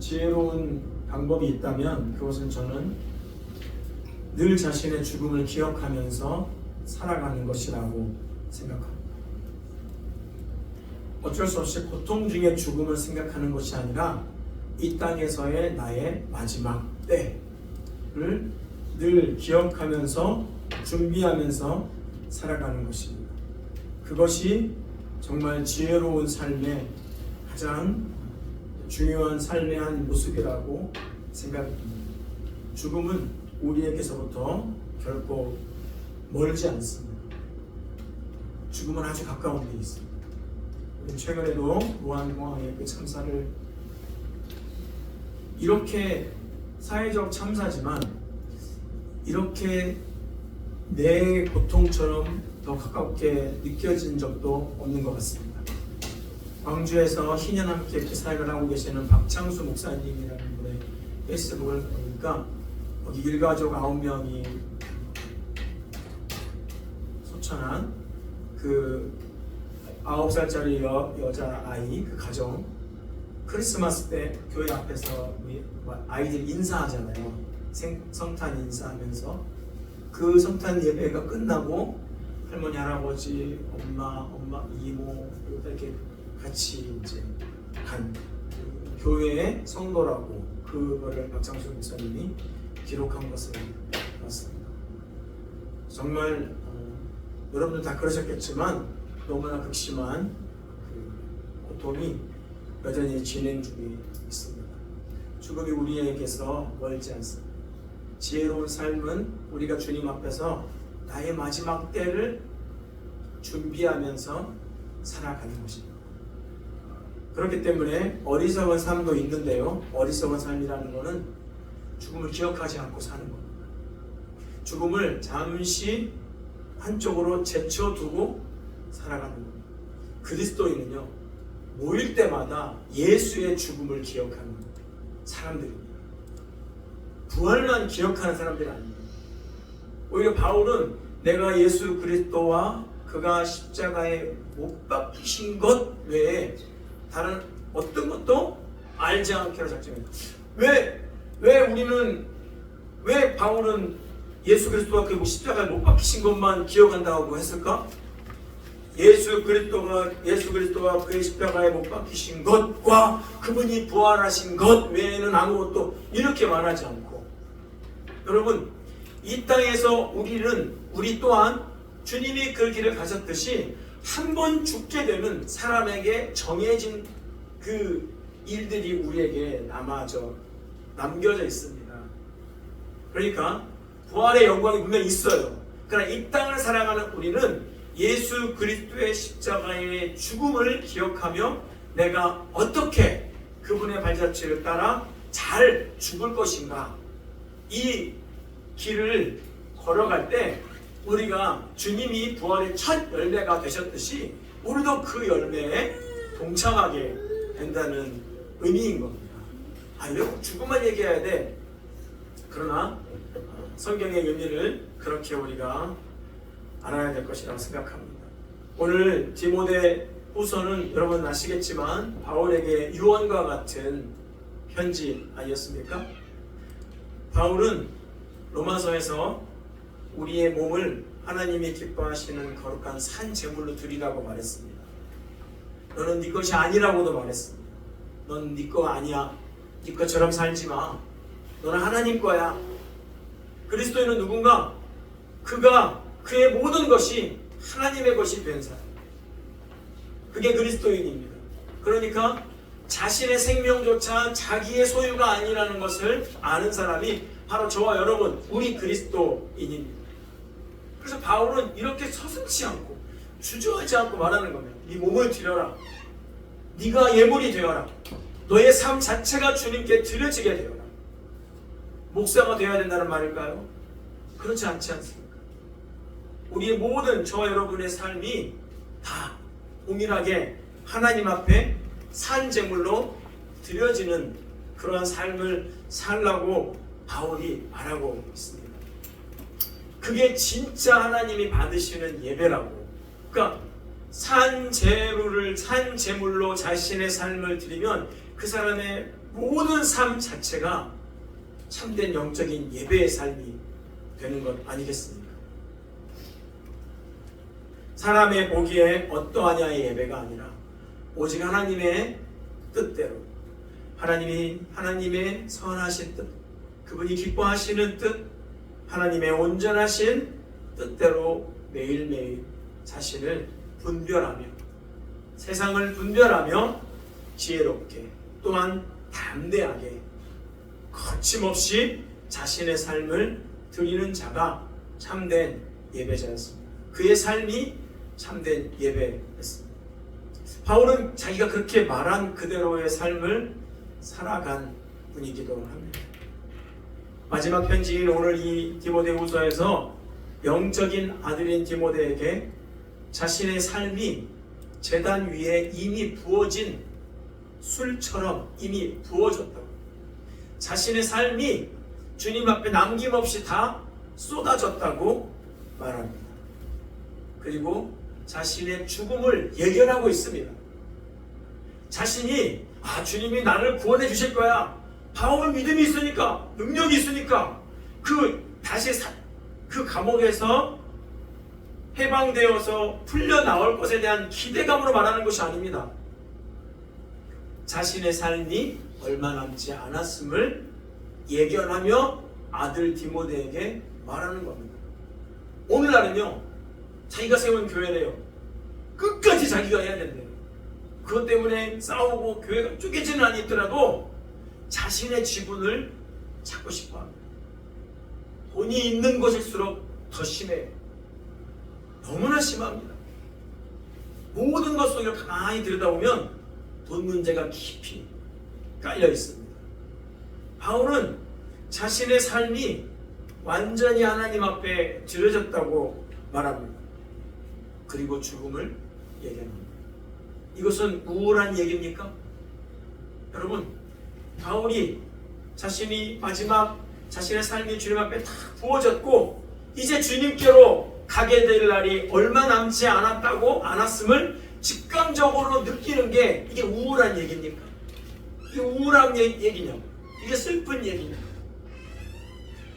지혜로운 방법이 있다면 그것은 저는 늘 자신의 죽음을 기억하면서 살아가는 것이라고 생각합니다. 어쩔 수 없이 고통 중에 죽음을 생각하는 것이 아니라 이 땅에서의 나의 마지막 때를 늘 기억하면서 준비하면서 살아가는 것입니다. 그것이 정말 지혜로운 삶의 가장 중요한 삶의 한 모습이라고 생각합니다. 죽음은 우리에게서부터 결코 멀지 않습니다. 죽음은 아주 가까운 데 있습니다. 최근에도 무안공항의 그 참사를 이렇게 사회적 참사지만 이렇게 내 고통처럼 더 가깝게 느껴진 적도 없는 것 같습니다. 광주에서 희년 함께 사역을 하고 계시는 박창수 목사님이라는 분의 페이스북을 보니까 거기 일가족 9명이 소천한 그 9살짜리 여자아이 그 가정 크리스마스 때 교회 앞에서 아이들 인사하잖아요. 성탄 인사하면서 그 성탄 예배가 끝나고 할머니, 할아버지, 엄마, 이모 이렇게 같이 이제 간 교회의 성도라고 그거를 박창수 목사님이 기록한 것을 봤습니다. 정말 여러분들 다 그러셨겠지만 너무나 극심한 그 고통이 여전히 진행 중에 있습니다. 죽음이 우리에게서 멀지 않습니다. 지혜로운 삶은 우리가 주님 앞에서 나의 마지막 때를 준비하면서 살아가는 것입니다. 그렇기 때문에 어리석은 삶도 있는데요. 어리석은 삶이라는 것은 죽음을 기억하지 않고 사는 겁니다. 죽음을 잠시 한쪽으로 제쳐두고 살아가는 겁니다. 그리스도인은요, 모일 때마다 예수의 죽음을 기억하는 사람들입니다. 부활만 기억하는 사람들이 아닙니다. 오히려 바울은 내가 예수 그리스도와 그가 십자가에 못 박히신 것 외에 다른 어떤 것도 알지 않기로 작정했다. 왜 바울은 예수 그리스도가 그 십자가에 못 박히신 것만 기억한다고 했을까? 예수 그리스도가 그의 십자가에 못 박히신 것과 그분이 부활하신 것 외에는 아무것도 이렇게 말하지 않고, 여러분, 이 땅에서 우리 또한 주님이 그 길을 가셨듯이 한 번 죽게 되는 사람에게 정해진 그 일들이 우리에게 남겨져 있습니다. 그러니까 부활의 영광이 분명히 있어요. 그러나 이 땅을 살아가는 우리는 예수 그리스도의 십자가의 죽음을 기억하며 내가 어떻게 그분의 발자취를 따라 잘 죽을 것인가, 이 길을 걸어갈 때 우리가 주님이 부활의 첫 열매가 되셨듯이 우리도 그 열매에 동참하게 된다는 의미인 겁니다. 이렇게 죽음만 얘기해야 돼. 그러나 성경의 의미를 그렇게 우리가 알아야 될 것이라고 생각합니다. 오늘 디모데 후서는 여러분 아시겠지만 바울에게 유언과 같은 편지 아니었습니까? 바울은 로마서에서 우리의 몸을 하나님이 기뻐하시는 거룩한 산 제물로 드리라고 말했습니다. 너는 네 것이 아니라고도 말했습니다. 넌 네 거 아니야. 네 것처럼 살지 마. 너는 하나님 거야. 그리스도인은 누군가? 그의 모든 것이 하나님의 것이 된 사람. 그게 그리스도인입니다. 그러니까 자신의 생명조차 자기의 소유가 아니라는 것을 아는 사람이 바로 저와 여러분, 우리 그리스도인입니다. 그래서 바울은 이렇게 서슴지 않고 주저하지 않고 말하는 겁니다. 네 몸을 드려라. 네가 예물이 되어라. 너의 삶 자체가 주님께 드려지게 되어라. 목사가 되어야 된다는 말일까요? 그렇지 않지 않습니까? 우리의 모든 저와 여러분의 삶이 다 동일하게 하나님 앞에 산 제물로 드려지는 그러한 삶을 살라고 바울이 말하고 있습니다. 그게 진짜 하나님이 받으시는 예배라고. 그러니까 산 제물로 자신의 삶을 드리면 그 사람의 모든 삶 자체가 참된 영적인 예배의 삶이 되는 것 아니겠습니까? 사람의 보기에 어떠하냐의 예배가 아니라 오직 하나님의 뜻대로, 하나님의 선하신 뜻, 그분이 기뻐하시는 뜻, 하나님의 온전하신 뜻대로 매일매일 자신을 분별하며, 세상을 분별하며 지혜롭게, 또한 담대하게, 거침없이 자신의 삶을 드리는 자가 참된 예배자였습니다. 그의 삶이 참된 예배였습니다. 바울은 자기가 그렇게 말한 그대로의 삶을 살아간 분이기도 합니다. 마지막 편지인 오늘 이 디모데후서에서 영적인 아들인 디모데에게 자신의 삶이 제단 위에 이미 부어진 술처럼 이미 부어졌다고, 자신의 삶이 주님 앞에 남김없이 다 쏟아졌다고 말합니다. 그리고 자신의 죽음을 예견하고 있습니다. 자신이 주님이 나를 구원해 주실 거야, 바울은 믿음이 있으니까, 능력이 있으니까 다시 그 감옥에서 해방되어서 풀려 나올 것에 대한 기대감으로 말하는 것이 아닙니다. 자신의 삶이 얼마 남지 않았음을 예견하며 아들 디모데에게 말하는 겁니다. 오늘날은요, 자기가 세운 교회래요, 끝까지 자기가 해야 된대요. 그것 때문에 싸우고 교회가 쪼개지는 한이 있더라도 자신의 지분을 찾고 싶어합니다. 돈이 있는 곳일수록 더 심해요. 너무나 심합니다. 모든 것 속을 가만히 들여다보면 돈 문제가 깊이 깔려 있습니다. 바울은 자신의 삶이 완전히 하나님 앞에 드려졌다고 말합니다. 그리고 죽음을 얘기합니다. 이것은 우울한 얘기입니까? 여러분, 바울이 자신이 마지막 자신의 삶이 주님 앞에 다 부어졌고 이제 주님께로 가게 될 날이 얼마 남지 않았음을 직감적으로 느끼는 게 이게 우울한 얘기입니까? 이게 우울한 얘기냐고, 이게 슬픈 얘기냐고.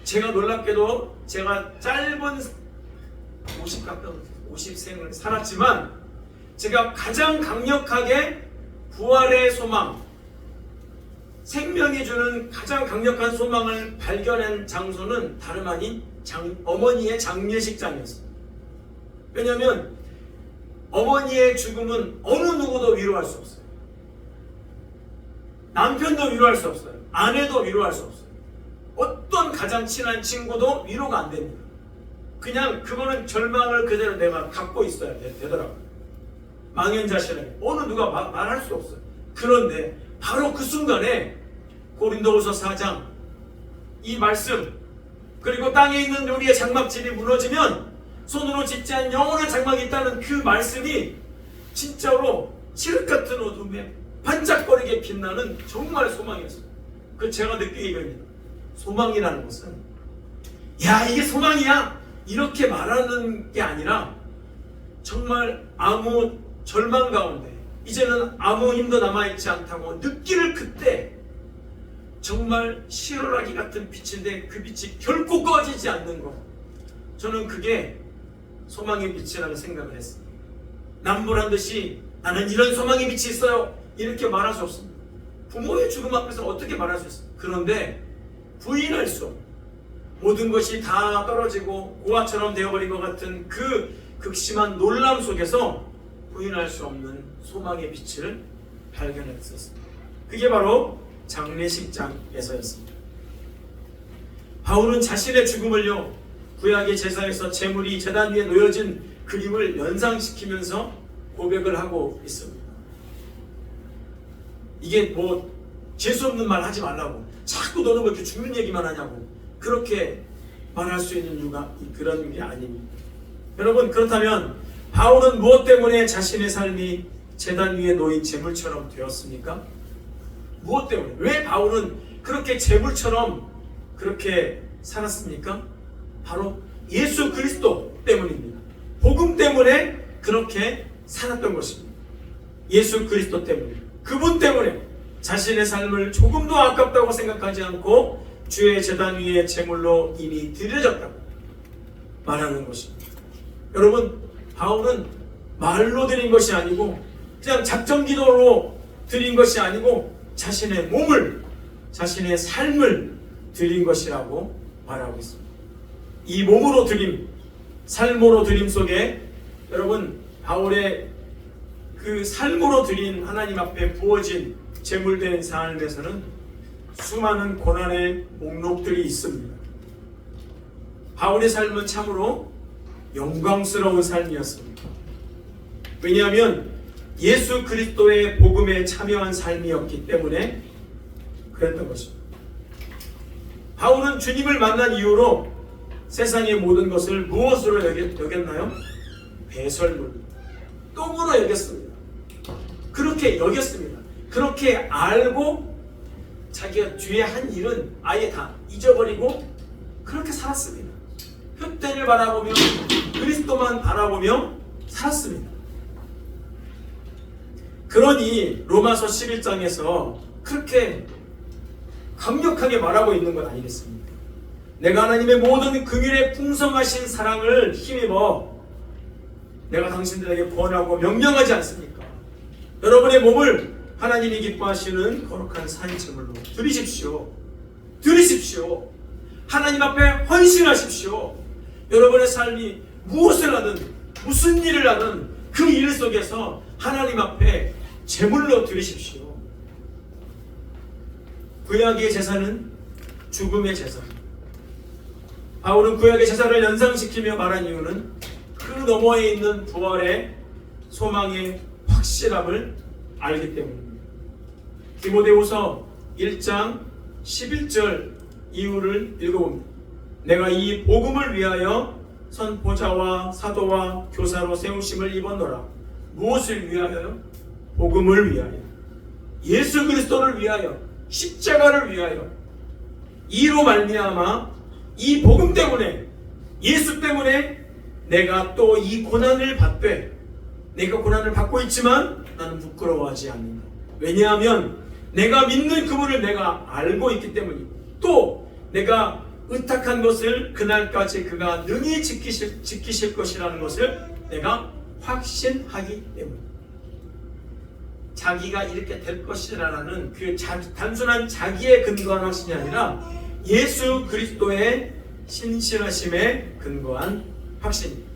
제가 놀랍게도 제가 짧은 50생을 살았지만 제가 가장 강력하게 부활의 소망, 생명이 주는 가장 강력한 소망을 발견한 장소는 다름 아닌 어머니의 장례식장이었습니다. 왜냐하면 어머니의 죽음은 어느 누구도 위로할 수 없어요. 남편도 위로할 수 없어요. 아내도 위로할 수 없어요. 어떤 가장 친한 친구도 위로가 안 됩니다. 그냥 그거는 절망을 그대로 내가 갖고 있어야 되더라고요. 망연자실하게 어느 누가 말할 수 없어요. 그런데 바로 그 순간에 고린도후서 4장 이 말씀, 그리고 땅에 있는 우리의 장막집이 무너지면 손으로 짓지 않은 영원한 장막이 있다는 그 말씀이 진짜로 칠흑 같은 어둠에 반짝거리게 빛나는 정말 소망이었어요. 그 제가 느끼게 됩니다. 소망이라는 것은 야 이게 소망이야 이렇게 말하는 게 아니라 정말 아무 절망 가운데 이제는 아무 힘도 남아있지 않다고 느끼는 그때 정말 실오라기 같은 빛인데 그 빛이 결코 꺼지지 않는 것, 저는 그게 소망의 빛이라는 생각을 했습니다. 남불한 듯이 나는 이런 소망의 빛이 있어요 이렇게 말할 수 없습니다. 부모의 죽음 앞에서 어떻게 말할 수 있어요? 그런데 부인할 수 없는, 모든 것이 다 떨어지고 고아처럼 되어버린 것 같은 그 극심한 놀람 속에서 부인할 수 없는 소망의 빛을 발견했었습니다. 그게 바로 장례식장에서였습니다. 바울은 자신의 죽음을요, 구약의 제사에서 제물이 제단 위에 놓여진 그림을 연상시키면서 고백을 하고 있습니다. 이게 뭐 재수없는 말 하지 말라고, 자꾸 너는 왜 이렇게 죽는 얘기만 하냐고 그렇게 말할 수 있는 이유가 그런 게 아닙니다. 여러분, 그렇다면 바울은 무엇 때문에 자신의 삶이 제단 위에 놓인 제물처럼 되었습니까? 무엇 때문에? 왜 바울은 그렇게 제물처럼 그렇게 살았습니까? 바로 예수 그리스도 때문입니다. 복음 때문에 그렇게 살았던 것입니다. 예수 그리스도 때문에, 그분 때문에 자신의 삶을 조금도 아깝다고 생각하지 않고 주의 제단 위에 제물로 이미 드려졌다고 말하는 것입니다. 여러분, 바울은 말로 드린 것이 아니고 그냥 작정기도로 드린 것이 아니고 자신의 몸을, 자신의 삶을 드린 것이라고 말하고 있습니다. 이 몸으로 드림, 삶으로 드림 속에 여러분, 바울의 그 삶으로 드린 하나님 앞에 부어진 제물된 삶에서는 수많은 고난의 목록들이 있습니다. 바울의 삶은 참으로 영광스러운 삶이었습니다. 왜냐하면 예수 그리스도의 복음에 참여한 삶이었기 때문에 그랬던 것입니다. 바울은 주님을 만난 이후로 세상의 모든 것을 무엇으로 여겼나요? 배설물, 똥으로 여겼습니다. 그렇게 여겼습니다. 그렇게 알고 자기가 뒤에 한 일은 아예 다 잊어버리고 그렇게 살았습니다. 흑대를 바라보며 그리스도만 바라보며 살았습니다. 그러니 로마서 11장에서 그렇게 강력하게 말하고 있는 것 아니겠습니까? 내가 하나님의 모든 긍휼의 풍성하신 사랑을 힘입어 내가 당신들에게 권하고 명령하지 않습니까? 여러분의 몸을 하나님이 기뻐하시는 거룩한 산제물로 드리십시오. 드리십시오. 하나님 앞에 헌신하십시오. 여러분의 삶이 무엇을 하든 무슨 일을 하든 그 일 속에서 하나님 앞에 제물로 드리십시오. 구약의 제사는 죽음의 제사. 바울은 구약의 제사를 연상시키며 말한 이유는 그 너머에 있는 부활의 소망의 확실함을 알기 때문입니다. 디모데후서 1장 11절 이후를 읽어봅니다. 내가 이 복음을 위하여 선포자와 사도와 교사로 세우심을 입었노라. 무엇을 위하여요? 복음을 위하여, 예수 그리스도를 위하여, 십자가를 위하여. 이로 말미암아 이 복음 때문에, 예수 때문에 내가 또 이 고난을 받되, 내가 고난을 받고 있지만 나는 부끄러워하지 않는다. 왜냐하면 내가 믿는 그분을 내가 알고 있기 때문이고, 또 내가 의탁한 것을 그날까지 그가 능히 지키실 것이라는 것을 내가 확신하기 때문입니다. 자기가 이렇게 될 것이라는 그 단순한 자기에 근거한 확신이 아니라 예수 그리스도의 신실하심에 근거한 확신입니다.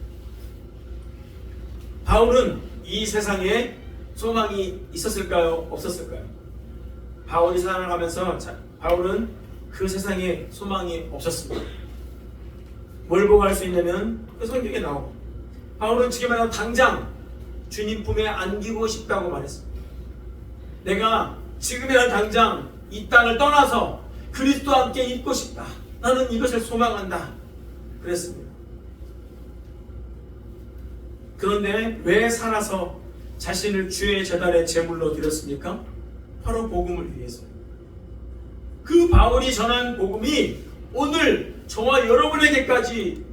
바울은 이 세상에 소망이 있었을까요? 없었을까요? 바울이 살아가면서 바울은 그 세상에 소망이 없었습니다. 뭘 보고 알 수 있냐면 그 성경에 나오고, 바울은 지금이라도 당장 주님 품에 안기고 싶다고 말했습니다. 내가 지금이라도 당장 이 땅을 떠나서 그리스도와 함께 있고 싶다. 나는 이것을 소망한다. 그랬습니다. 그런데 왜 살아서 자신을 주의 제단에 제물로 드렸습니까? 바로 복음을 위해서요. 그 바울이 전한 복음이 오늘 저와 여러분에게까지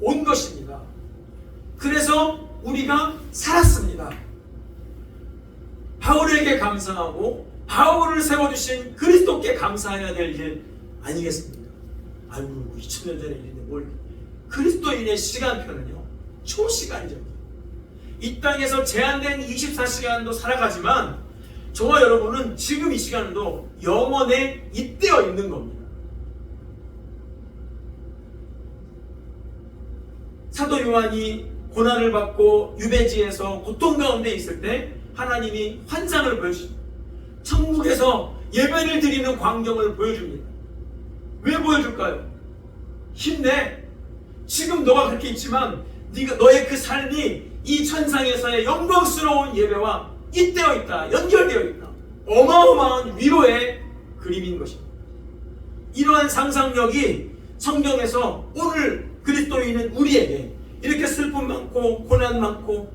온 것입니다. 그래서 우리가 살았습니다. 바울에게 감사하고 바울을 세워주신 그리스도께 감사해야 될 일 아니겠습니까? 아이고 2000년 전에 일인데 뭘, 그리스도인의 시간표는요 초시간이죠. 이 땅에서 제한된 24시간도 살아가지만 저와 여러분은 지금 이 시간도 영원에 잇대어 있는 겁니다. 사도 요한이 고난을 받고 유배지에서 고통 가운데 있을 때 하나님이 환상을 보여주십니다. 천국에서 예배를 드리는 광경을 보여줍니다. 왜 보여줄까요? 힘내. 지금 너가 그렇게 있지만 너의 그 삶이 이 천상에서의 영광스러운 예배와 잇대어 있다. 연결되어 있다. 어마어마한 위로의 그림인 것입니다. 이러한 상상력이 성경에서 오늘 그리스도인은 우리에게 이렇게 슬픔 많고 고난 많고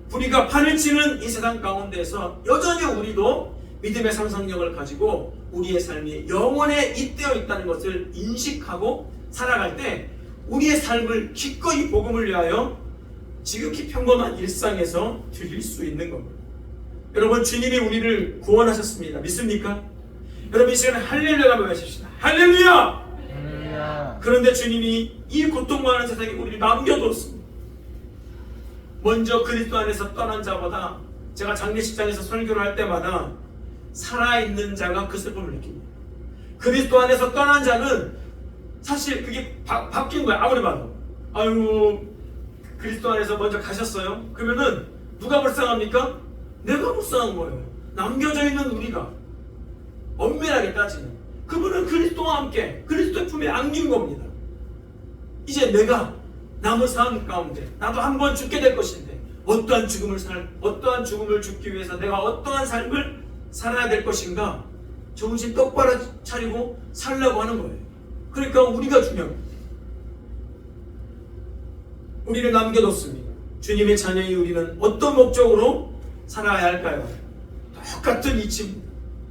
불의가 판을 치는 이 세상 가운데서 여전히 우리도 믿음의 상상력을 가지고 우리의 삶이 영원에 잇대어 있다는 것을 인식하고 살아갈 때 우리의 삶을 기꺼이 복음을 위하여 지극히 평범한 일상에서 드릴 수 있는 겁니다. 여러분, 주님이 우리를 구원하셨습니다. 믿습니까? 여러분, 이 시간에 할렐루야 한번 외칩시다. 할렐루야! 할렐루야. 그런데 주님이 이 고통 많은 세상에 우리를 남겨뒀습니다. 먼저 그리스도 안에서 떠난 자보다, 제가 장례식장에서 설교를 할 때마다 살아있는 자가 그 슬픔을 느낍니다. 그리스도 안에서 떠난 자는 사실 그게 바뀐 거야. 아무리 봐도. 아유, 그리스도 안에서 먼저 가셨어요? 그러면은 누가 불쌍합니까? 내가 불쌍한 거예요. 남겨져 있는 우리가. 엄밀하게 따지면 그분은 그리스도와 함께 그리스도의 품에 안긴 겁니다. 이제 내가 남은 삶 가운데 나도 한 번 죽게 될 것인데 어떠한 죽음을 죽기 위해서 내가 어떠한 삶을 살아야 될 것인가, 정신 똑바로 차리고 살려고 하는 거예요. 그러니까 우리가 중요합니다. 우리를 남겨뒀습니다. 주님의 자녀인 우리는 어떤 목적으로 살아야 할까요? 똑같은 이치입니다.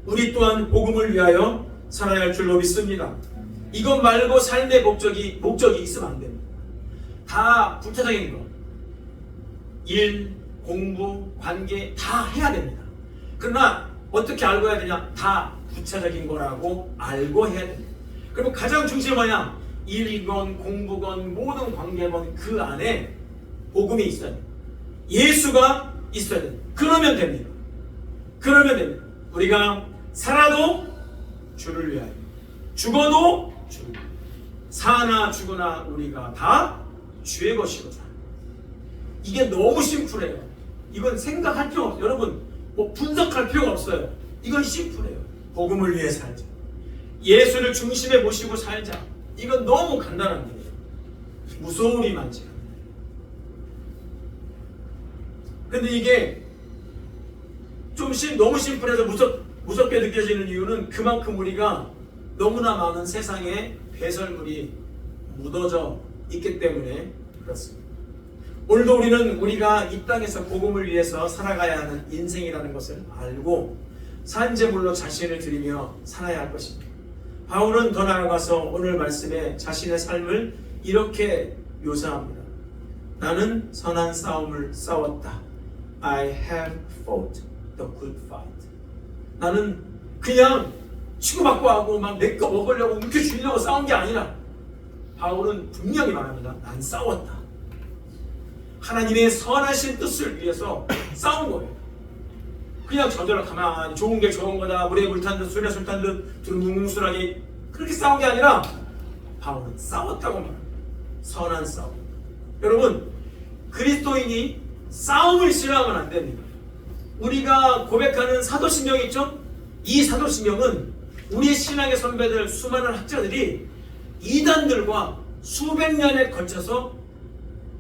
우리 또한 복음을 위하여 살아야 할 줄로 믿습니다. 이것 말고 삶의 목적이 있으면 안 됩니다. 다 부차적인 거, 일, 공부, 관계 다 해야 됩니다. 그러나 어떻게 알고 해야 되냐? 다 부차적인 거라고 알고 해야 됩니다. 그러면 가장 중심이 뭐냐? 일이건 공부건 모든 관계건 그 안에 복음이 있어야 돼요. 예수가 있어야 돼요. 그러면 됩니다. 우리가 살아도 주를 위하여, 죽어도 주를 위하여, 사나 죽으나 우리가 다 주의 것이로다. 이게 너무 심플해요. 이건 생각할 필요 없어요. 여러분, 뭐 분석할 필요가 없어요. 이건 심플해요. 복음을 위해 살자, 예수를 중심에 모시고 살자. 이건 너무 간단한 일이에요. 무서움이 많지 않아요. 근데 이게 좀 너무 심플해서 무섭게 느껴지는 이유는 그만큼 우리가 너무나 많은 세상에 배설물이 묻어져 있기 때문에 그렇습니다. 오늘도 우리는 우리가 이 땅에서 복음을 위해서 살아가야 하는 인생이라는 것을 알고 산재물로 자신을 드리며 살아야 할 것입니다. 바울은 더 나아가서 오늘 말씀에 자신의 삶을 이렇게 묘사합니다. 나는 선한 싸움을 싸웠다. I have fought the good fight. 나는 그냥 치고받고 하고 막 내 거 먹으려고 움켜쥐려고 싸운 게 아니라, 바울은 분명히 말합니다. 난 싸웠다. 하나님의 선하신 뜻을 위해서 싸운 거예요. 그냥 저절로 가만히 좋은 게 좋은 거다, 물에 물 탄 듯 술에 술 탄 듯 두루뭉술하게 그렇게 싸운 게 아니라 바울은 싸웠다고 말합니다. 선한 싸움. 여러분, 그리스도인이 싸움을 싫어하면 안 됩니다. 우리가 고백하는 사도신경 있죠? 이 사도신경은 우리 신앙의 선배들, 수많은 학자들이 이단들과 수백 년에 걸쳐서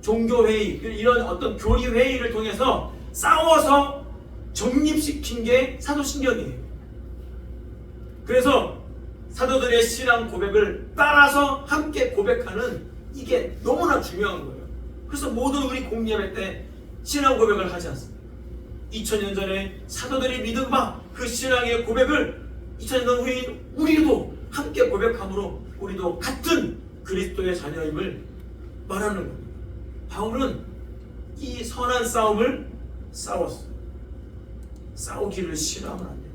종교회의, 이런 어떤 교리회의를 통해서 싸워서 정립시킨 게 사도신경이에요. 그래서 사도들의 신앙 고백을 따라서 함께 고백하는, 이게 너무나 중요한 거예요. 그래서 모든 우리 공예배 때 신앙 고백을 하지 않습니까? 2000년 전에 사도들이 믿은 바 그 신앙의 고백을 2000년 후에 우리도 함께 고백함으로 우리도 같은 그리스도의 자녀임을 말하는 겁니다. 바울은 이 선한 싸움을 싸웠어요. 싸우기를 싫어하면 안 돼요.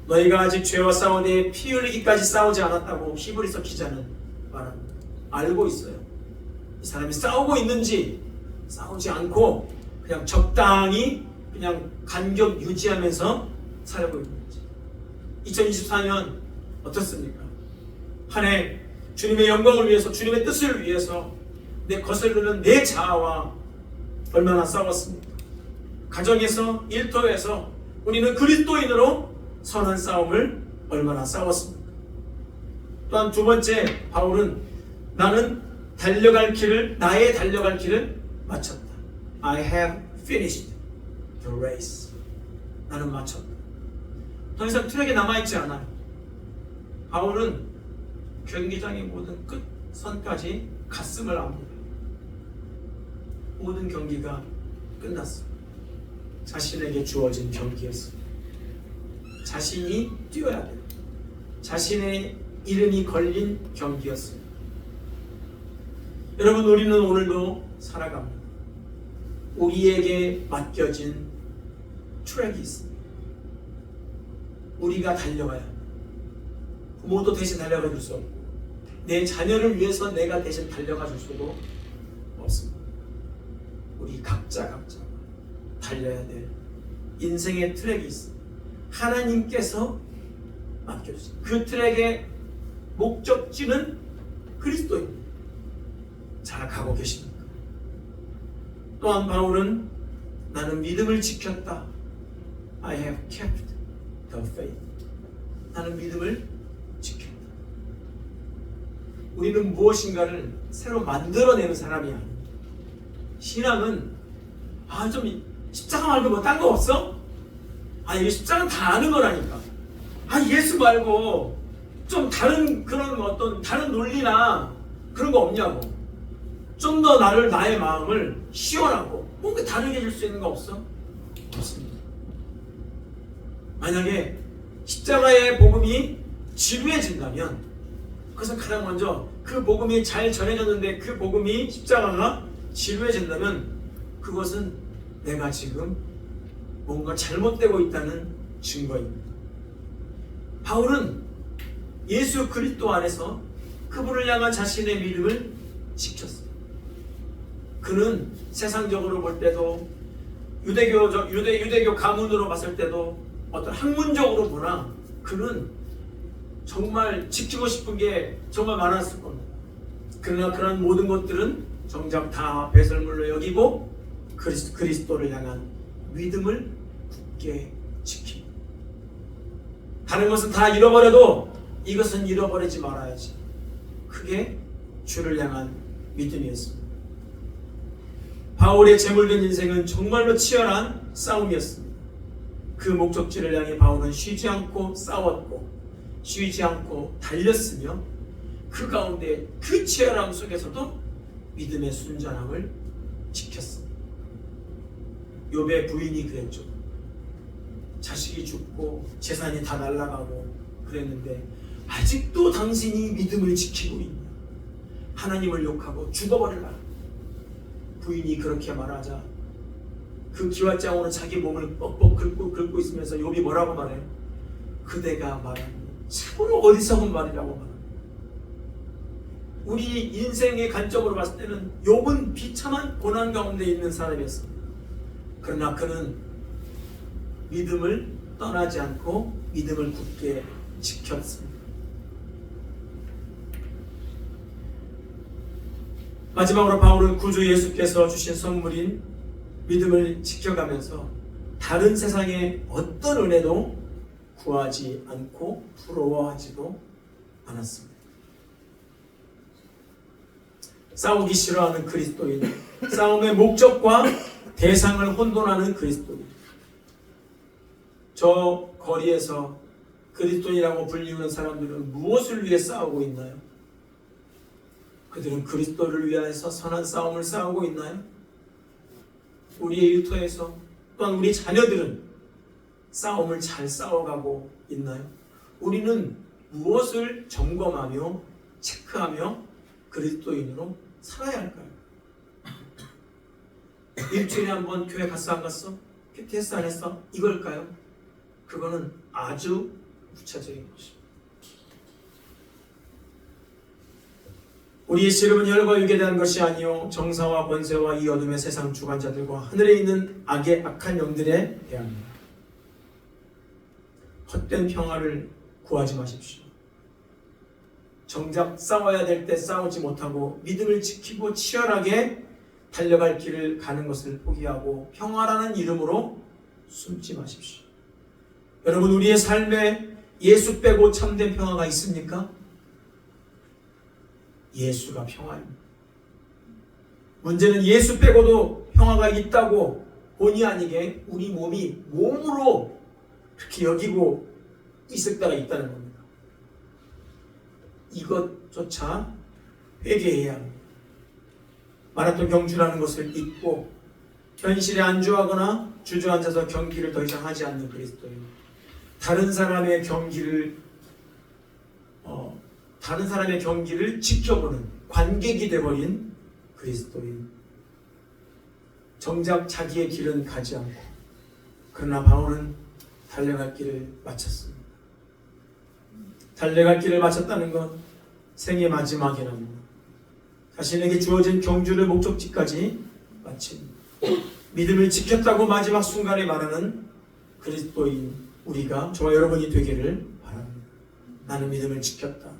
너희가 아직 죄와 싸우되 피 흘리기까지 싸우지 않았다고 히브리서 기자는 말합니다. 알고 있어요. 이 사람이 싸우고 있는지 싸우지 않고 그냥 적당히 그냥 간격 유지하면서 살고 있는지. 2024년 어떻습니까? 한 해 주님의 영광을 위해서, 주님의 뜻을 위해서 거스르는 내 자아와 얼마나 싸웠습니까? 가정에서, 일터에서 우리는 그리스도인으로 선한 싸움을 얼마나 싸웠습니까? 또한 두 번째, 바울은 나는 나의 달려갈 길을 마쳤다. I have finished the race. 나는 마쳤다. 더 이상 트랙에 남아있지 않아요. 바울은 경기장의 모든 끝선까지 갔음을 압니다. 모든 경기가 끝났습니다. 자신에게 주어진 경기였습니다. 자신이 뛰어야 돼요. 자신의 이름이 걸린 경기였습니다. 여러분, 우리는 오늘도 살아갑니다. 우리에게 맡겨진 트랙이 있습니다. 우리가 달려가야 합니다. 부모도 대신 달려가 줄 수 없고 내 자녀를 위해서 내가 대신 달려가 줄 수도 없습니다. 우리 각자 달려야 될 인생의 트랙이 있습니다. 하나님께서 맡겨주신 그 트랙의 목적지는 그리스도입니다. 잘 가고 계십니까? 또한 바울은 나는 믿음을 지켰다. I have kept the faith. 나는 믿음을 지켰다. 우리는 무엇인가를 새로 만들어내는 사람이 아닙니다. 신앙은 좀 십자가 말고 뭐 딴 거 없어? 이 십자가는 다 아는 거라니까. 예수 말고 좀 다른 그런 어떤 다른 논리나 그런 거 없냐고. 좀 더 나의 마음을 시원하고 뭔가 다르게 해줄 수 있는 거 없어? 없습니다. 만약에 십자가의 복음이 지루해진다면 그것은 가장 먼저 그 복음이 잘 전해졌는데 그 복음이 십자가가 지루해진다면 그것은 내가 지금 뭔가 잘못되고 있다는 증거입니다. 바울은 예수 그리스도 안에서 그분을 향한 자신의 믿음을 지켰습니다. 그는 세상적으로 볼 때도 유대교 가문으로 봤을 때도 어떤 학문적으로 보나 그는 정말 지키고 싶은 게 정말 많았을 겁니다. 그러나 그런 모든 것들은 정작 다 배설물로 여기고 그리스도를 향한 믿음을 굳게 지킵니다. 다른 것은 다 잃어버려도 이것은 잃어버리지 말아야지. 그게 주를 향한 믿음이었습니다. 바울의 재물된 인생은 정말로 치열한 싸움이었습니다. 그 목적지를 향해 바울은 쉬지 않고 싸웠고 쉬지 않고 달렸으며 그 가운데 그 치열함 속에서도 믿음의 순전함을 지켰습니다. 욥의 부인이 그랬죠. 자식이 죽고 재산이 다 날아가고 그랬는데 아직도 당신이 믿음을 지키고 있냐. 하나님을 욕하고 죽어버리라. 부인이 그렇게 말하자 그 기왓장으로 자기 몸을 뻑뻑 긁고 있으면서 욥이 뭐라고 말해요? 그대가 말하는 참으로 어리석은 말이라고 말합니다. 우리 인생의 관점으로 봤을 때는 욥은 비참한 고난 가운데 있는 사람이었습니다. 그러나 그는 믿음을 떠나지 않고 믿음을 굳게 지켰습니다. 마지막으로 바울은 구주 예수께서 주신 선물인 믿음을 지켜가면서 다른 세상의 어떤 은혜도 구하지 않고 부러워하지도 않았습니다. 싸우기 싫어하는 그리스도인, 싸움의 목적과 대상을 혼돈하는 그리스도인. 저 거리에서 그리스도인이라고 불리우는 사람들은 무엇을 위해 싸우고 있나요? 그들은 그리스도를 위해서 선한 싸움을 싸우고 있나요? 우리의 일터에서 또한 우리 자녀들은 싸움을 잘 싸워가고 있나요? 우리는 무엇을 점검하며 체크하며 그리스도인으로 살아야 할까요? 일주일에 한 번 교회 갔어 안 갔어? PT 안 했어? 이걸까요? 그거는 아주 구체적인 것입니다. 우리의 씨름은 혈과 육에 대한 것이 아니요 정사와 권세와 이 어둠의 세상 주관자들과 하늘에 있는 악의 악한 영들에 대합니다. 헛된 평화를 구하지 마십시오. 정작 싸워야 될 때 싸우지 못하고 믿음을 지키고 치열하게 달려갈 길을 가는 것을 포기하고 평화라는 이름으로 숨지 마십시오. 여러분, 우리의 삶에 예수 빼고 참된 평화가 있습니까? 예수가 평화입니다. 문제는 예수 빼고도 평화가 있다고 본의 아니게 우리 몸이 몸으로 그렇게 여기고 있을 때가 있다는 겁니다. 이것조차 회개해야 합니다. 마라톤 경주라는 것을 잊고 현실에 안주하거나 주저앉아서 경기를 더 이상 하지 않는 그리스도인, 다른 사람의 경기를 지켜보는 관객이 되어버린 그리스도인. 정작 자기의 길은 가지 않고, 그러나 바울은 달려갈 길을 마쳤습니다. 달려갈 길을 마쳤다는 건 생의 마지막이랍니다. 자신에게 주어진 경주를 목적지까지 마친 믿음을 지켰다고 마지막 순간에 말하는 그리스도인 우리가, 저와 여러분이 되기를 바랍니다. 나는 믿음을 지켰다.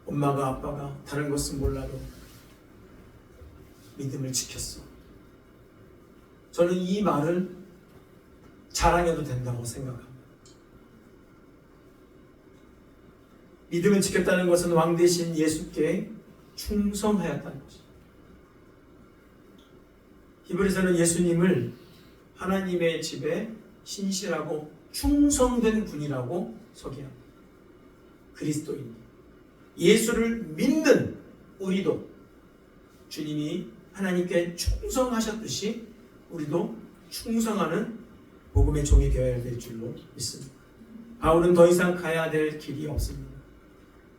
엄마가 아빠가 다른 것은 몰라도 믿음을 지켰어. 저는 이 말을 자랑해도 된다고 생각합니다. 믿음을 지켰다는 것은 왕 대신 예수께 충성하였다는 것입니다. 히브리서는 예수님을 하나님의 집에 신실하고 충성된 분이라고 소개합니다. 그리스도인, 예수를 믿는 우리도 주님이 하나님께 충성하셨듯이 우리도 충성하는 복음의 종이 되어야 될 줄로 믿습니다. 바울은 더 이상 가야 될 길이 없습니다.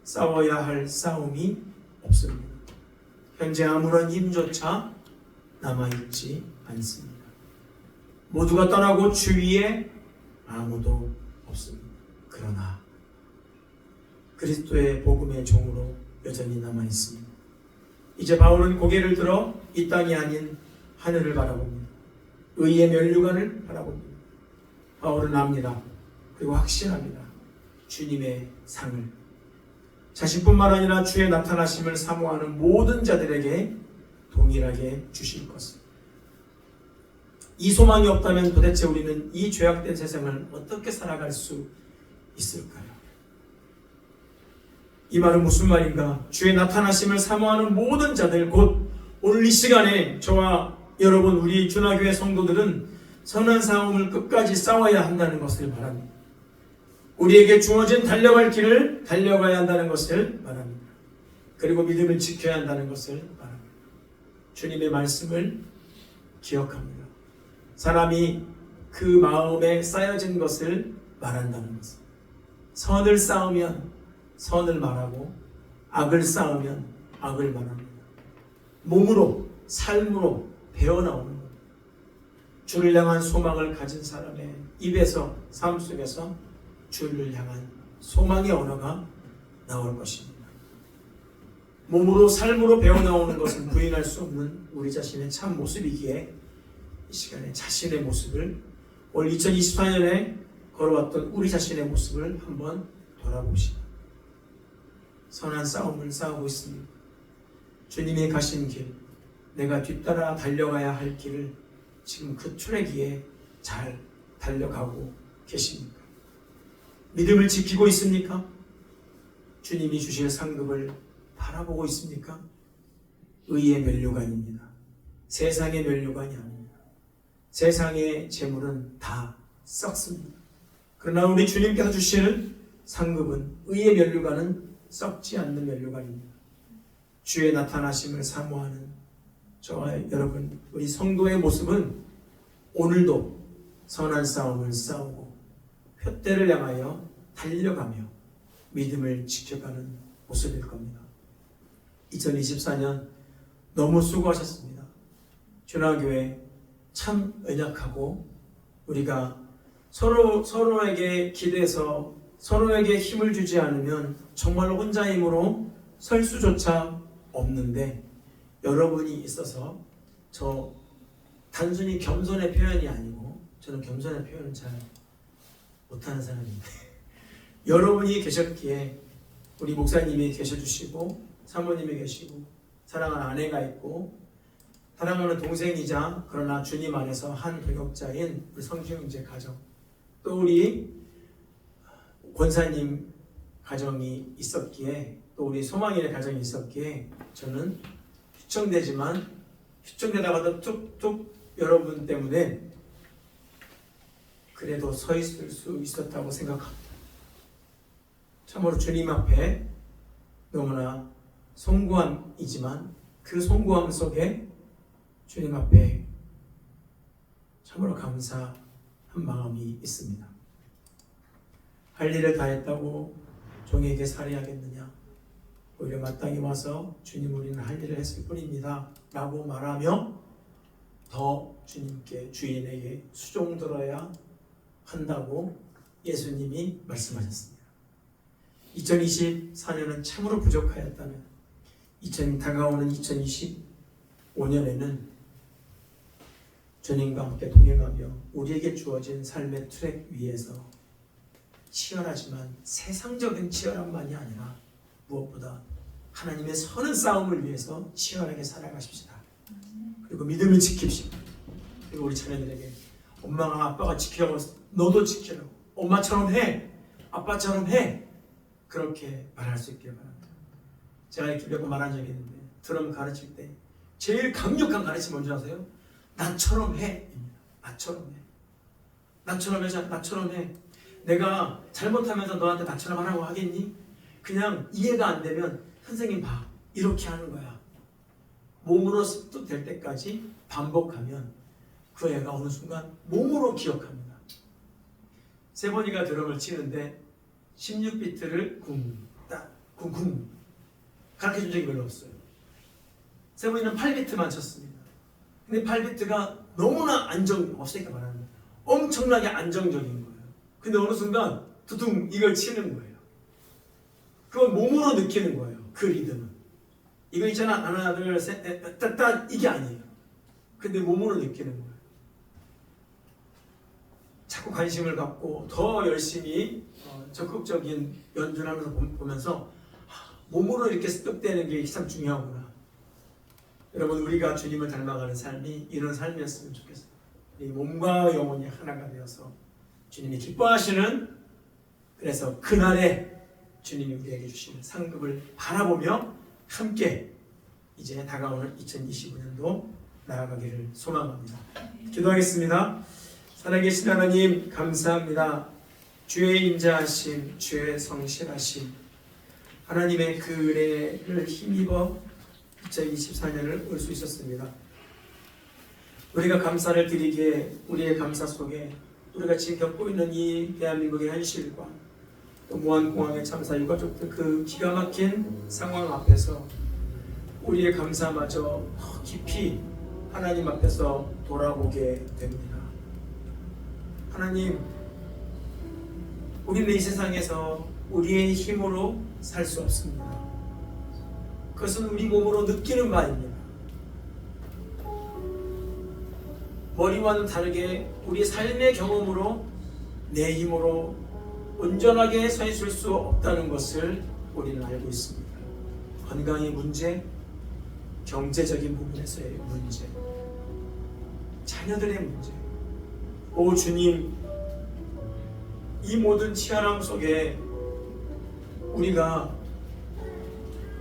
싸워야 할 싸움이 없습니다. 현재 아무런 힘조차 남아있지 않습니다. 모두가 떠나고 주위에 아무도 없습니다. 그러나 그리스도의 복음의 종으로 여전히 남아있습니다. 이제 바울은 고개를 들어 이 땅이 아닌 하늘을 바라봅니다. 의의 면류관을 바라봅니다. 바울은 압니다. 그리고 확신합니다. 주님의 상을, 자신뿐만 아니라 주의 나타나심을 사모하는 모든 자들에게 동일하게 주실 것을. 이 소망이 없다면 도대체 우리는 이 죄악된 세상을 어떻게 살아갈 수 있을까요? 이 말은 무슨 말인가? 주의 나타나심을 사모하는 모든 자들, 곧 오늘 이 시간에 저와 여러분, 우리 준하교회 성도들은 선한 싸움을 끝까지 싸워야 한다는 것을 말합니다. 우리에게 주어진 달려갈 길을 달려가야 한다는 것을 말합니다. 그리고 믿음을 지켜야 한다는 것을 말합니다. 주님의 말씀을 기억합니다. 사람이 그 마음에 쌓여진 것을 말한다는 것을. 선을 쌓으면 선을 말하고 악을 쌓으면 악을 말합니다. 몸으로, 삶으로 배어나오는 것. 주를 향한 소망을 가진 사람의 입에서, 삶 속에서 주를 향한 소망의 언어가 나올 것입니다. 몸으로, 삶으로 배어나오는 것은 부인할 수 없는 우리 자신의 참 모습이기에 이 시간에 자신의 모습을, 올 2024년에 걸어왔던 우리 자신의 모습을 한번 돌아봅시다. 선한 싸움을 싸우고 있습니다. 주님이 가신 길, 내가 뒤따라 달려가야 할 길을 지금 그 트랙위에 잘 달려가고 계십니까? 믿음을 지키고 있습니까? 주님이 주실 상급을 바라보고 있습니까? 의의 면류관입니다. 세상의 면류관이 아닙니다. 세상의 재물은 다 썩습니다. 그러나 우리 주님께서 주시는 상급은, 의의 면류관은 썩지 않는 면류관입니다. 주의 나타나심을 사모하는 저와 여러분, 우리 성도의 모습은 오늘도 선한 싸움을 싸우고 푯대를 향하여 달려가며 믿음을 지켜가는 모습일 겁니다. 2024년 너무 수고하셨습니다. 준하교회 참 연약하고 우리가 서로에게 기대서 서로에게 힘을 주지 않으면 정말 혼자 힘으로 설 수조차 없는데, 여러분이 있어서, 저 단순히 겸손의 표현이 아니고, 저는 겸손의 표현은 잘 못하는 사람인데 여러분이 계셨기에 우리 목사님이 계셔주시고 사모님이 계시고 사랑하는 아내가 있고 사랑하는 동생이자 그러나 주님 안에서 한 동역자인 우리 성주형제 가정, 또 우리 권사님 가정이 있었기에, 또 우리 소망이네 가정이 있었기에 저는 휘청되다가도 툭툭 여러분 때문에 그래도 서 있을 수 있었다고 생각합니다. 참으로 주님 앞에 너무나 송구함이지만 그 송구함 속에 주님 앞에 참으로 감사한 마음이 있습니다. 할 일을 다 했다고 종에게 살해하겠느냐? 오히려 마땅히 와서 주님, 우리는 할 일을 했을 뿐입니다 라고 말하며 더 주님께, 주인에게 수종 들어야 한다고 예수님이 말씀하셨습니다. 2024년은 참으로 부족하였다면 다가오는 2025년에는 주님과 함께 동행하며 우리에게 주어진 삶의 트랙 위에서 치열하지만 세상적인 치열함만이 아니라 무엇보다 하나님의 선한 싸움을 위해서 치열하게 살아가십시다. 그리고 믿음을 지킵시다. 그리고 우리 자녀들에게 엄마가 아빠가 지키라고 너도 지키라고, 엄마처럼 해, 아빠처럼 해, 그렇게 말할 수 있길 바랍니다. 제가 이렇게 몇 번 말한 적이 있는데 드럼 가르칠 때 제일 강력한 가르침이 뭔지 아세요? 나처럼 해. 나처럼 해. 나처럼 해. 나처럼 해. 내가 잘못하면서 너한테 나처럼 하라고 하겠니? 그냥 이해가 안 되면 선생님 봐. 이렇게 하는 거야. 몸으로 습득될 때까지 반복하면 그 애가 어느 순간 몸으로 기억합니다. 세번이가 드럼을 치는데 16비트를 쿵쿵 가르쳐준 적이 별로 없어요. 세번이는 8비트만 쳤습니다. 근데 8비트가 너무나 없으니까 말하는 거예요. 엄청나게 안정적인 거예요. 근데 어느 순간 두둥 이걸 치는 거예요. 그건 몸으로 느끼는 거예요. 그 리듬은. 이거 있잖아. 하나 둘 셋 따따 이게 아니에요. 근데 몸으로 느끼는 거예요. 자꾸 관심을 갖고 더 열심히 적극적인 연주를 하면서 보면서 몸으로 이렇게 습득되는 게 참 중요하구나. 여러분, 우리가 주님을 닮아가는 삶이 이런 삶이었으면 좋겠어요. 이 몸과 영혼이 하나가 되어서 주님이 기뻐하시는, 그래서 그날에 주님이 우리에게 주시는 상급을 바라보며 함께 이제 다가오는 2025년도 나아가기를 소망합니다. 기도하겠습니다. 살아계신 하나님 감사합니다. 주의 인자하심, 주의 성실하심, 하나님의 그 은혜를 힘입어 2024년을 올 수 있었습니다. 우리가 감사를 드리기에 우리의 감사 속에 우리가 지금 겪고 있는 이 대한민국의 현실과 또 무한공항의 참사 유가족들 그 기가 막힌 상황 앞에서 우리의 감사마저 더 깊이 하나님 앞에서 돌아보게 됩니다. 하나님, 우리는 이 세상에서 우리의 힘으로 살 수 없습니다. 그것은 우리 몸으로 느끼는 바입니다. 머리와는 다르게 우리 삶의 경험으로 내 힘으로 온전하게 서 있을 수 없다는 것을 우리는 알고 있습니다. 건강의 문제, 경제적인 부분에서의 문제, 자녀들의 문제. 오 주님, 이 모든 치열함 속에 우리가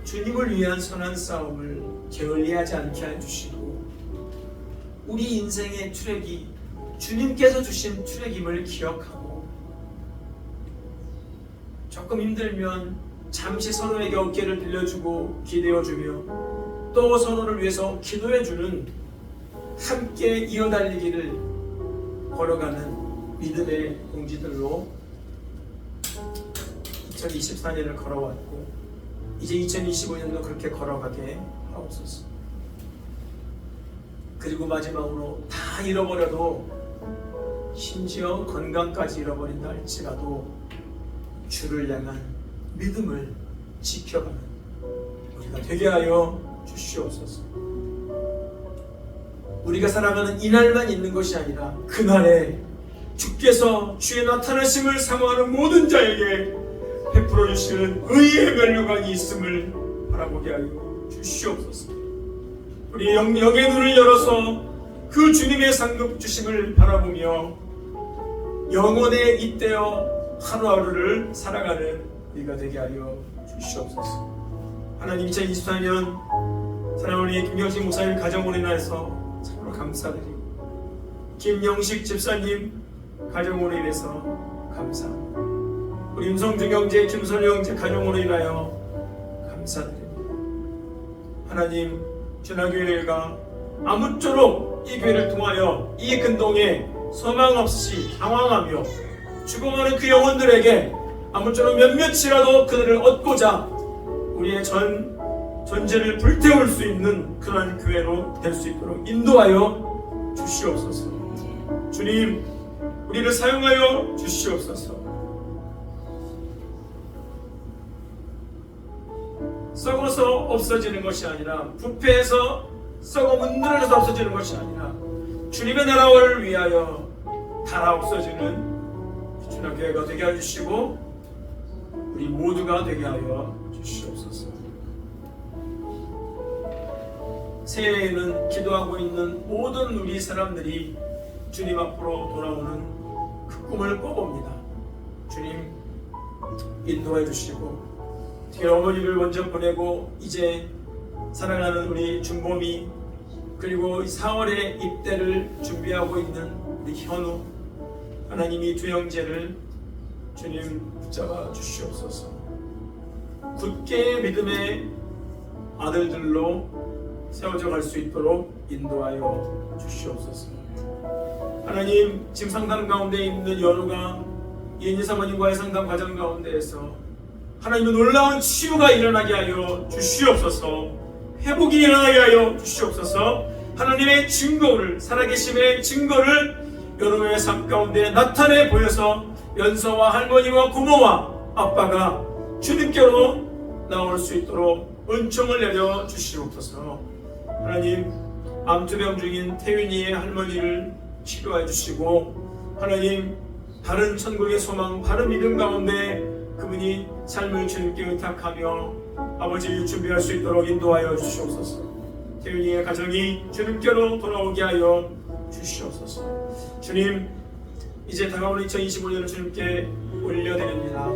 주님을 위한 선한 싸움을 게을리하지 않게 해주시고 우리 인생의 트랙이 주님께서 주신 트랙임을 기억하고 조금 힘들면 잠시 서로에게 어깨를 빌려주고 기대어주며 또 서로를 위해서 기도해주는 함께 이어달리기를 걸어가는 믿음의 공지들로 2024년을 걸어왔고 이제 2025년도 그렇게 걸어가게 하옵소서. 그리고 마지막으로 다 잃어버려도 심지어 건강까지 잃어버린다 할지라도 주를 향한 믿음을 지켜가는 우리가 되게 하여 주시옵소서. 우리가 살아가는 이날만 있는 것이 아니라 그날에 주께서 주의 나타나심을 사모하는 모든 자에게 베풀어 주시는 의의 면류관이 있음을 바라보게 하여 주시옵소서. 우리 영의 눈을 열어서 그 주님의 상급 주심을 바라보며 영혼에 잇대어 하루하루를 살아가는 우리가 되게 하여 주시옵소서. 하나님, 2024년 사랑하는 우리 김영식 목사님 가정으로 인해서 참으로 감사드리고 김영식 집사님 가정으로 인해서 감사합니다. 우리 임성주 형제, 김선우 형제 가정으로 인하여 감사드립니다. 하나님, 준하교회가 아무쪼록 이 교회를 통하여 이 근동에 소망 없이 당황하며 죽어가는 그 영혼들에게 아무쪼록 몇몇이라도 그들을 얻고자 우리의 존재를 불태울 수 있는 그러한 교회로 될 수 있도록 인도하여 주시옵소서. 주님, 우리를 사용하여 주시옵소서. 썩어서 없어지는 것이 아니라, 부패해서 썩어 문드러져서 없어지는 것이 아니라, 주님의 나라를 위하여 달아 없어지는 주님의 교회가 되게 해주시고 우리 모두가 되게 하여 주시옵소서. 새해에는 기도하고 있는 모든 우리 사람들이 주님 앞으로 돌아오는 그 꿈을 꿔봅니다. 주님 인도해 주시고, 특히 어머니를 먼저 보내고 이제 사랑하는 우리 준범이, 그리고 4월에 입대를 준비하고 있는 우리 현우, 하나님이 두 형제를 주님 붙잡아 주시옵소서. 굳게 믿음의 아들들로 세워져 갈 수 있도록 인도하여 주시옵소서. 하나님, 지금 상담 가운데 있는 연우가 이은희 사모님과의 상담 과정 가운데에서 하나님의 놀라운 치유가 일어나게 하여 주시옵소서. 회복이 일어나게 하여 주시옵소서. 하나님의 증거를, 살아계심의 증거를 여러분의 삶 가운데 나타내 보여서 연서와 할머니와 부모와 아빠가 주님께로 나올 수 있도록 은총을 내려 주시옵소서. 하나님, 암투병 중인 태윤이의 할머니를 치료해 주시고, 하나님, 바른 천국의 소망, 바른 믿음 가운데 그분이 삶을 주님께 의탁하며 아버지를 준비할 수 있도록 인도하여 주시옵소서. 태윤이의 가정이 주님께로 돌아오게 하여 주시옵소서. 주님, 이제 다가오는 2025년을 주님께 올려드립니다.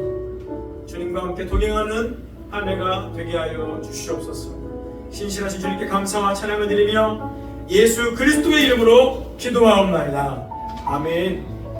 주님과 함께 동행하는 한 해가 되게 하여 주시옵소서. 신실하신 주님께 감사와 찬양을 드리며 예수 그리스도의 이름으로 기도하옵나이다. 아멘.